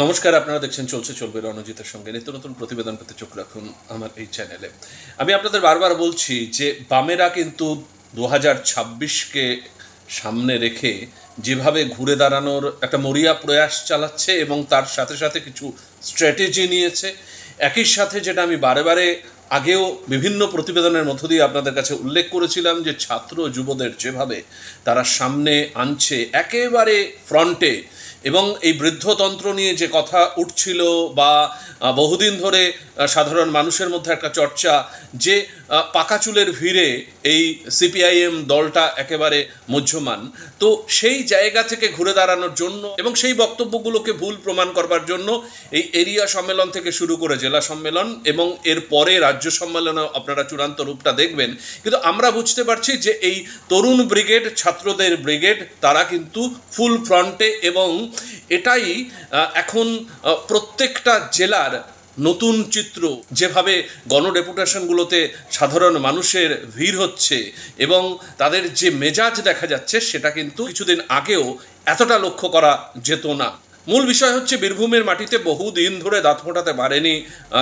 নমস্কার, আপনারা দেখছেন চলছে চলবে রণজিতের সঙ্গে। নিত্য নতুন প্রতিবেদন পেতে চোখ রাখুন আমার এই চ্যানেলে। আমি আপনাদের বারবার বলছি যে বামেরা কিন্তু 2026কে সামনে রেখে যেভাবে ঘুরে দাঁড়ানোর একটা মরিয়া প্রয়াস চালাচ্ছে এবং তার সাথে সাথে কিছু স্ট্র্যাটেজি নিয়েছে। একই সাথে যেটা আমি বারে বারে আগেও বিভিন্ন প্রতিবেদনের মধ্য দিয়ে আপনাদের কাছে উল্লেখ করেছিলাম যে ছাত্র যুবদের যেভাবে তারা সামনে আনছে একেবারে ফ্রন্টে, এবং এই বৃদ্ধতন্ত্র নিয়ে যে কথা উঠছিল বা বহুদিন ধরে সাধারণ মানুষের মধ্যে একটা চর্চা যে পাকা চুলের ভিড়ে এই সিপিআইএম দলটা একেবারে মুহ্যমান, তো সেই জায়গা থেকে ঘুরে দাঁড়ানোর জন্য এবং সেই বক্তব্যগুলোকে ভুল প্রমাণ করবার জন্য এই এরিয়া সম্মেলন থেকে শুরু করে জেলা সম্মেলন এবং এর পরে রাজ্য সম্মেলনে আপনারা চূড়ান্ত রূপটা দেখবেন। কিন্তু আমরা বুঝতে পারছি যে এই তরুণ ব্রিগেড, ছাত্রদের ব্রিগেড, তারা কিন্তু ফুল ফ্রন্টে, এবং এটাই এখন প্রত্যেকটা জেলার নতুন চিত্র। যেভাবে গণডেপুটেশনগুলোতে সাধারণ মানুষের ভিড় হচ্ছে এবং তাদের যে মেজাজ দেখা যাচ্ছে সেটা কিন্তু কিছুদিন আগেও এতটা লক্ষ্য করা যেত না। মূল বিষয় হচ্ছে বীরভূমের মাটিতে বহুদিন ধরে দাঁত ফোটাতে পারেনি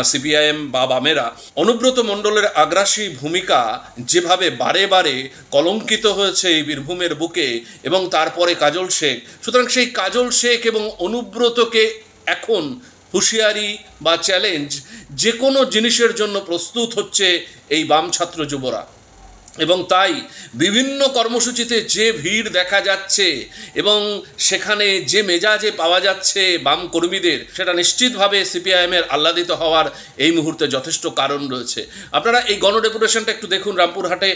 সিপিআইএম বা বামেরা। অনুব্রত মণ্ডলের আগ্রাসী ভূমিকা যেভাবে বারে বারে কলঙ্কিত হয়েছে এই বীরভূমের বুকে, এবং তারপরে কাজল শেখ। সুতরাং সেই কাজল শেখ এবং অনুব্রতকে এখন হুঁশিয়ারি বা চ্যালেঞ্জ যে কোনো জিনিসের জন্য প্রস্তুত হচ্ছে এই বাম ছাত্র যুবরা। এবং তাই বিভিন্ন কর্মসূচিতে যে ভিড় দেখা যাচ্ছে এবং সেখানে যে মেজাজে পাওয়া যাচ্ছে বাম কর্মীদের, সেটা নিশ্চিতভাবে সিপিআইএমের আহ্লাদিত হওয়ার এই মুহূর্তে যথেষ্ট কারণ রয়েছে। আপনারা এই গণডেপুটেশনটা একটু দেখুন রামপুরহাটে।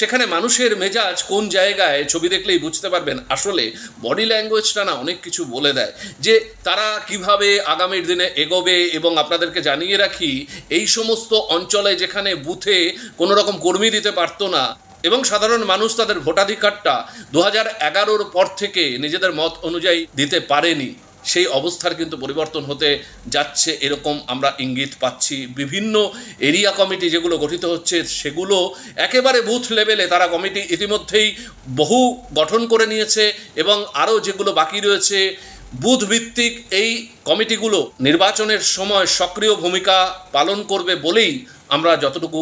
সেখানে মানুষের মেজাজ কোন জায়গায় ছবি দেখলেই বুঝতে পারবেন। আসলে বডি ল্যাঙ্গুয়েজটা না অনেক কিছু বলে দেয় যে তারা কিভাবে আগামীর দিনে এগোবে। এবং আপনাদেরকে জানিয়ে রাখি, এই সমস্ত অঞ্চলে যেখানে বুথে কোনো রকম কর্মী দিতে পারতো না এবং সাধারণ মানুষ তাদের ভোটাধিকারটা 2011-র পর থেকে নিজেদের মত অনুযায়ী দিতে পারেনি, সেই অবস্থার কিন্তু পরিবর্তন হতে যাচ্ছে, এরকম আমরা ইঙ্গিত পাচ্ছি। বিভিন্ন এরিয়া কমিটি যেগুলো গঠিত হচ্ছে সেগুলো একেবারে বুথ লেভেলে তারা কমিটি ইতিমধ্যেই বহু গঠন করে নিয়েছে, এবং আরও যেগুলো বাকি রয়েছে বুথ ভিত্তিক এই কমিটিগুলো নির্বাচনের সময় সক্রিয় ভূমিকা পালন করবে বলেই আমরা যতটুকু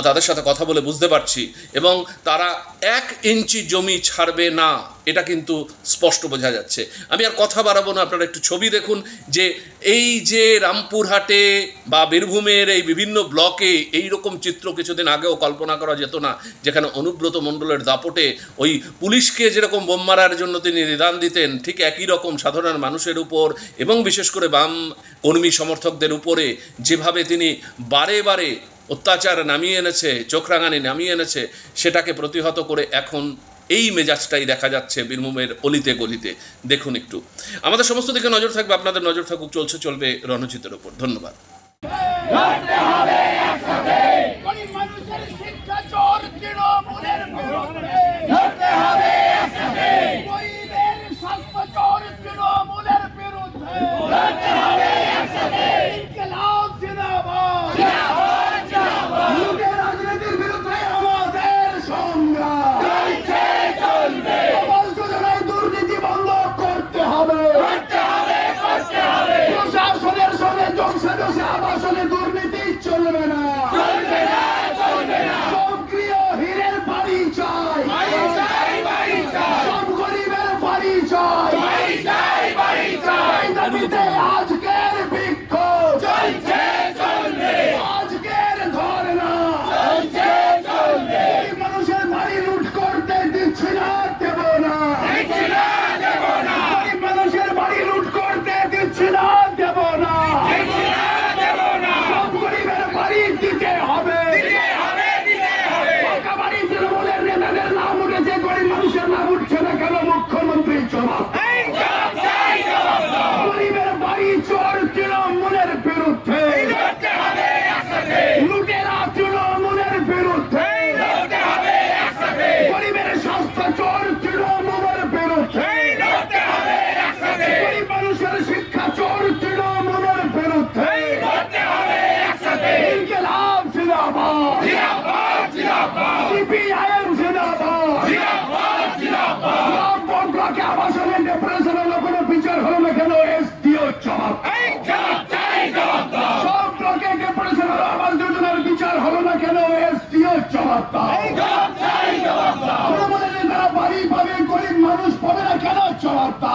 তাদের সাথে কথা বলে বুঝতে পারছি। এবং তারা 1 ইঞ্চি জমি ছাড়বে না, এটা কিন্তু স্পষ্ট বোঝা যাচ্ছে। আমি আর কথা বাড়াবো না, আপনারা একটু ছবি দেখুন যে এই যে রামপুরহাটে বা বীরভূমের এই বিভিন্ন ব্লকে এই রকম চিত্র কিছুদিন আগেও কল্পনা করা যেত না, যেখানে অনুব্রত মণ্ডলের দাপটে ওই পুলিশকে যেরকম বোম মারার জন্য তিনি নিদান দিতেন, ঠিক একই রকম সাধারণ মানুষের উপর এবং বিশেষ করে বাম কর্মী সমর্থকদের উপরে যেভাবে তিনি বারে বারে অত্যাচার নামিয়ে এনেছে, চোখরাঙানি নামিয়ে এনেছে, সেটাকে প্রতিহত করে এখন এই মেজাজটাই দেখা যাচ্ছে বীরভূমের অলিতে গলিতে। দেখুন একটু, আমাদের সমস্ত দিকে নজর থাকবে, আপনাদের নজর থাকুক চলছে চলবে রণজিতের উপর। ধন্যবাদ। দুর্নীতি চলবে না, সক্রিয় হীরের বাড়ি চাই, সব গরিবের বাড়ি চাই, দাবিতে আজকের বিক্ষোভ চলছে চলবে, আজকের ধর্ণা চলছে চলবে। মানুষের বাড়ি লুট করতে দিচ্ছি না, দেব না, মানুষের বাড়ি লুট করতে দিচ্ছি না, দেব না, দিতে হবে। পাকা বাড়ি তৃণমূলের নেতাদের নাম উঠেছে, গরিব মানুষের নাম উঠছে না কেন? মুখ্যমন্ত্রী জবাব। গরিবের বাড়ি চোর তৃণমূলের বিরুদ্ধে, লুটেরা তৃণমূলের বিরুদ্ধে, গরিবের স্বাস্থ্য চোর তৃণমূলের বিরুদ্ধে, গরিব মানুষের শিক্ষা চোর তৃণমূলের বিরুদ্ধে। সিপিআইএম জিন্দাবাদ। আবাসনের ডিপ্রেশনের কোনো বিচার হলো না কেন? এসডিও জবাব। জবাব দাও। তৃণমূলের নেতারা বাড়ি পাবে, গরিব মানুষ পাবে না, কেন জবাব দাও।